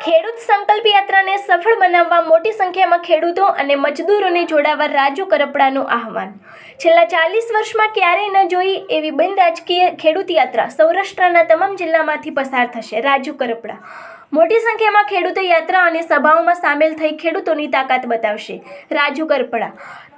ખેડૂત સંકલ્પ યાત્રાને સફળ બનાવવા મોટી સંખ્યામાં ખેડૂતો અને મજદૂરોને જોડાવા રાજુ કરપડાનું આહવાન। છેલ્લા 40 વર્ષમાં ક્યારેય ન જોઈ એવી બિન રાજકીય ખેડૂત યાત્રા સૌરાષ્ટ્રના તમામ જિલ્લામાંથી પસાર થશે। રાજુ કરપડા મોટી સંખ્યામાં ખેડૂતો યાત્રા અને સભાઓમાં સામેલ થઈ ખેડૂતોની તાકાત બતાવશે। રાજુ કરપડા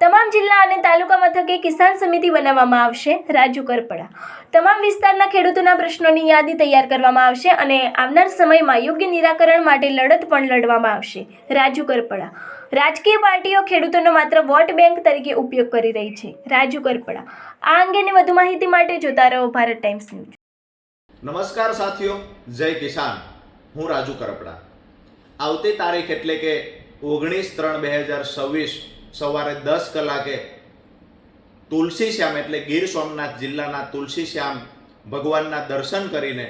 તમામ જિલ્લા અને તાલુકા મથકે કિસાન સમિતિ બનાવવામાં આવશે। રાજુ કરપડા તમામ વિસ્તારના ખેડૂતોના પ્રશ્નોની યાદી તૈયાર કરવામાં આવશે અને આવનાર સમયમાં યોગ્ય નિરાકરણ માટે લડત પણ લડવામાં આવશે। રાજુ કરપડા રાજકીય પાર્ટીઓ ખેડૂતોનો માત્ર વોટ બેંક તરીકે ઉપયોગ કરી રહી છે। રાજુ કરપડા આ અંગેની વધુ માહિતી માટે જોતા રહો ભારત ટાઈમ્સ ન્યૂઝ। નમસ્કાર સાથીઓ, જય કિસાન। હું રાજુ કરપડા। આવતી તારીખ એટલે કે 19/3/2026 સવારે 10 કલાકે તુલસી શ્યામ એટલે ગીર સોમનાથ જિલ્લાના તુલસી શ્યામ ભગવાનના દર્શન કરીને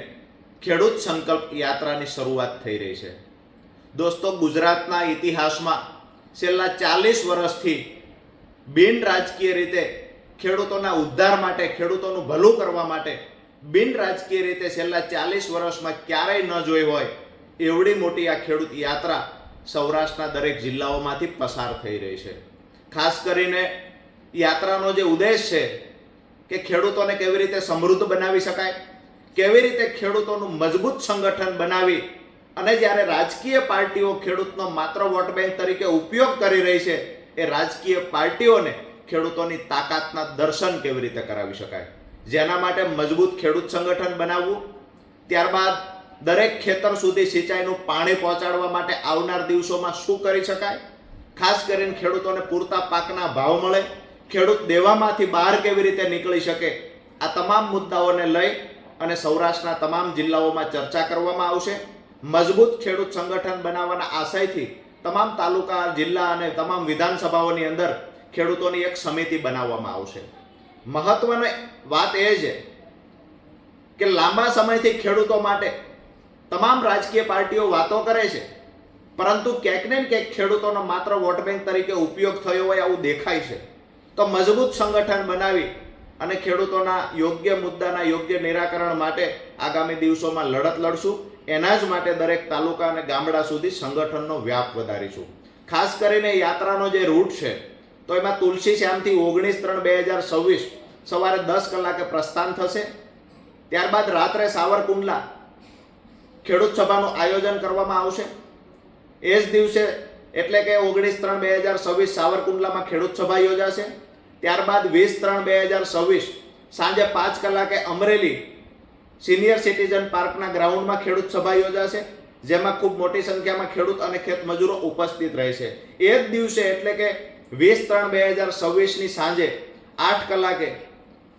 ખેડૂત સંકલ્પ યાત્રાની શરૂઆત થઈ રહી છે। દોસ્તો, ગુજરાતના ઇતિહાસમાં છેલ્લા 40 વર્ષથી બિન રાજકીય રીતે ખેડૂતોના ઉદ્ધાર માટે, ખેડૂતોનું ભલું કરવા માટે બિન રાજકીય રીતે છેલ્લા 40 વર્ષમાં ક્યારેય ન જોઈ હોય એવડી મોટી આ ખેડૂત યાત્રા સૌરાષ્ટ્રના દરેક જિલ્લાઓમાંથી પસાર થઈ રહી છે। ખાસ કરીને યાત્રાનો જે ઉદ્દેશ છે કે ખેડૂતોને કેવી રીતે સમૃદ્ધ બનાવી શકાય, કેવી રીતે ખેડૂતોનું મજબૂત સંગઠન બનાવી અને જ્યારે રાજકીય પાર્ટીઓ ખેડૂતનો માત્ર વોટ બેંક તરીકે ઉપયોગ કરી રહી છે એ રાજકીય પાર્ટીઓને ખેડૂતોની તાકાતના દર્શન કેવી રીતે કરાવી શકાય, જેના માટે મજબૂત ખેડૂત સંગઠન બનાવવું, ત્યારબાદ દરેક ખેતર સુધી સિંચાઈનું પાણી પહોંચાડવા માટે આવનાર દિવસોમાં શું કરી શકાય, ખાસ કરીને ખેડૂતોને પૂરતા પાકના ભાવ મળે, ખેડૂત દેવામાંથી બહાર કેવી રીતે નીકળી શકે, આ તમામ મુદ્દાઓને લઈ અને સૌરાષ્ટ્રના તમામ જિલ્લાઓમાં ચર્ચા કરવામાં આવશે। મજબૂત ખેડૂત સંગઠન બનાવવાના આશયથી તમામ તાલુકા, જિલ્લા અને તમામ વિધાનસભાઓની અંદર ખેડૂતોની એક સમિતિ બનાવવામાં આવશે। મહત્વની વાત એ છે કે લાંબા સમયથી ખેડૂતો માટે તમામ રાજકીય પાર્ટીઓ વાતો કરે છે, પરંતુ ક્યાંક ને ક્યાંક ખેડૂતોનો માત્ર વોટ બેંક તરીકે ઉપયોગ થયો હોય આવું દેખાય છે। તો મજબૂત સંગઠન બનાવી અને ખેડૂતોના યોગ્ય મુદ્દાના યોગ્ય નિરાકરણ માટે આગામી દિવસોમાં લડત લડશું। એના જ માટે દરેક તાલુકા અને ગામડા સુધી સંગઠનનો વ્યાપ વધારીશું। ખાસ કરીને યાત્રાનો જે રૂટ છે તો એમાં તુલસી શ્યામથી 19/3/2026 સવારે 10 કલાકે પ્રસ્થાન થશે। ત્યારબાદ રાત્રે સાવરકુંડલા ખેડૂત સભાનું આયોજન કરવામાં આવશે। એ જ દિવસે એટલે કે 19/3/2026 સાવરકુંડલામાં ખેડૂત સભા યોજાશે। ત્યારબાદ 20/3/2026 સાંજે 5 કલાકે અમરેલી સિનિયર સિટીઝન પાર્કના ગ્રાઉન્ડમાં ખેડૂત સભા યોજાશે, જેમાં ખૂબ મોટી સંખ્યામાં ખેડૂત અને ખેતમજૂરો ઉપસ્થિત રહેશે। એ જ દિવસે એટલે કે 20/3/2026 ની સાંજે 8 કલાકે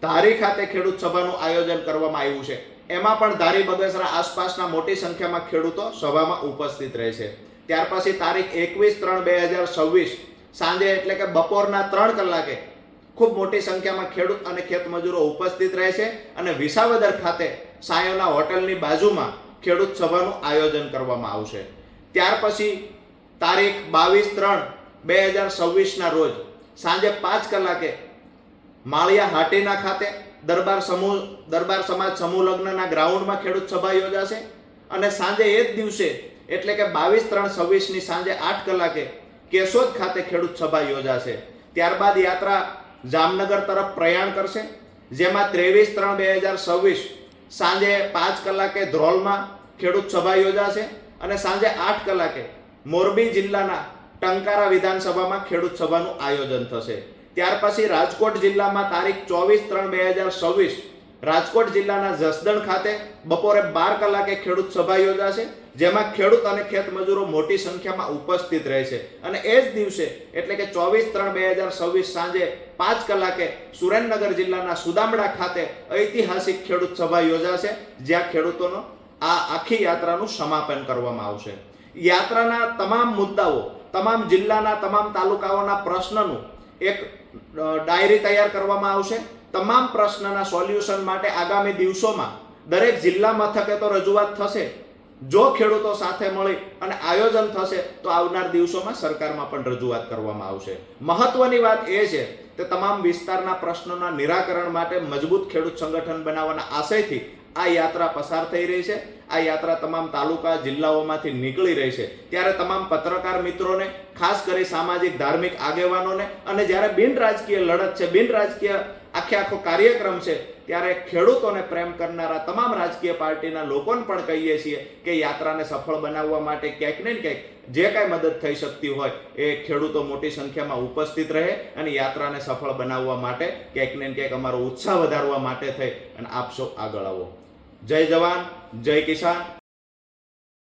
ધારી ખાતે ખેડૂત સભાનું આયોજન કરવામાં આવ્યું છે। એમાં પણ ધારી બગસરા આસપાસના મોટી સંખ્યામાં ખેડૂતો સભામાં ઉપસ્થિત રહેશે। ત્યાર પછી તારીખ 21/3/2026 સાંજે એટલે કે બપોરના 3 કલાકે ખૂબ મોટી સંખ્યામાં ખેડૂત અને ખેતમજૂરો ઉપસ્થિત રહેશે અને વિસાવદર ખાતે સાયોના હોટલની બાજુમાં ખેડૂત સભાનું આયોજન કરવામાં આવશે। ત્યાર પછી તારીખ 22/3/2026 ના રોજ સાંજે 5 કલાકે માળિયા હાટીના ખાતે દરબાર સમાજ સમૂહ લગ્નના ગ્રાઉન્ડમાં ખેડૂત સભા યોજાશે અને સાંજે એ જ દિવસે એટલે કે 22/3/26 ની સાંજે 8 કલાકે કેશોદ ખાતે ખેડૂત સભા યોજાશે। ત્યારબાદ યાત્રા જામનગર તરફ પ્રયાણ કરશે, જેમાં 23/3/2026 સાંજે 5 કલાકે ધ્રોલમાં ખેડૂત સભા યોજાશે અને સાંજે 8 કલાકે મોરબી જિલ્લાના ટંકારા વિધાનસભામાં ખેડૂત સભાનું આયોજન થશે। ત્યાર પછી રાજકોટ જિલ્લામાં તારીખ 24/3/2026 રાજકોટ જિલ્લાના જસદણ ખાતે બપોરે 12 કલાકે ખેડૂત સભા યોજાશે, જેમાં ખેડૂત અને ખેતમજૂરો મોટી સંખ્યામાં ઉપસ્થિત રહેશે અને એ જ દિવસે એટલે કે 24/3/2026 સાંજે 5 કલાકે સુરેન્દ્રનગર જિલ્લાના સુદામડા ખાતે ઐતિહાસિક ખેડૂત સભા યોજાશે, જ્યાં ખેડૂતોનો આ આખી યાત્રાનું સમાપન કરવામાં આવશે। યાત્રાના તમામ મુદ્દાઓ, તમામ જિલ્લાના તમામ તાલુકાઓના પ્રશ્નનું એક ડાયરી તૈયાર કરવામાં આવશે। તમામ પ્રશ્નના સોલ્યુશન માટે આગામી દિવસોમાં દરેક જિલ્લા મથકે તો રજૂઆત થશે, જો ખેડૂતો સાથે મળી અને આયોજન થશે તો આવનાર દિવસોમાં સરકારમાં પણ રજૂઆત કરવામાં આવશે। મહત્વની વાત એ છે કે તમામ વિસ્તારના પ્રશ્નોના નિરાકરણ માટે મજબૂત ખેડૂત સંગઠન બનાવવાના આશયથી આ યાત્રા પસાર થઈ રહી છે, આ યાત્રા તમામ તાલુકા જિલ્લાઓમાંથી નીકળી રહી છે, ત્યારે તમામ પત્રકાર મિત્રોને, ખાસ કરી સામાજિક ધાર્મિક આગેવાનોને, અને જ્યારે બિન રાજકીય લડત છે, બિન રાજકીય આખો કાર્યક્રમ છે, ત્યારે ખેડૂતોને પ્રેમ કરનારા તમામ રાજકીય પાર્ટીના લોકોને પણ કહીએ છીએ કે યાત્રાને સફળ બનાવવા માટે ક્યાંક ને ક્યાંક જે કાંઈ મદદ થઈ શકતી હોય એ ખેડૂતો મોટી સંખ્યામાં ઉપસ્થિત રહે અને યાત્રાને સફળ બનાવવા માટે ક્યાંક ને ક્યાંક અમારો ઉત્સાહ વધારવા માટે થઈ અને આપ સૌ આગળ આવો. જય જવાન, જય કિસાન,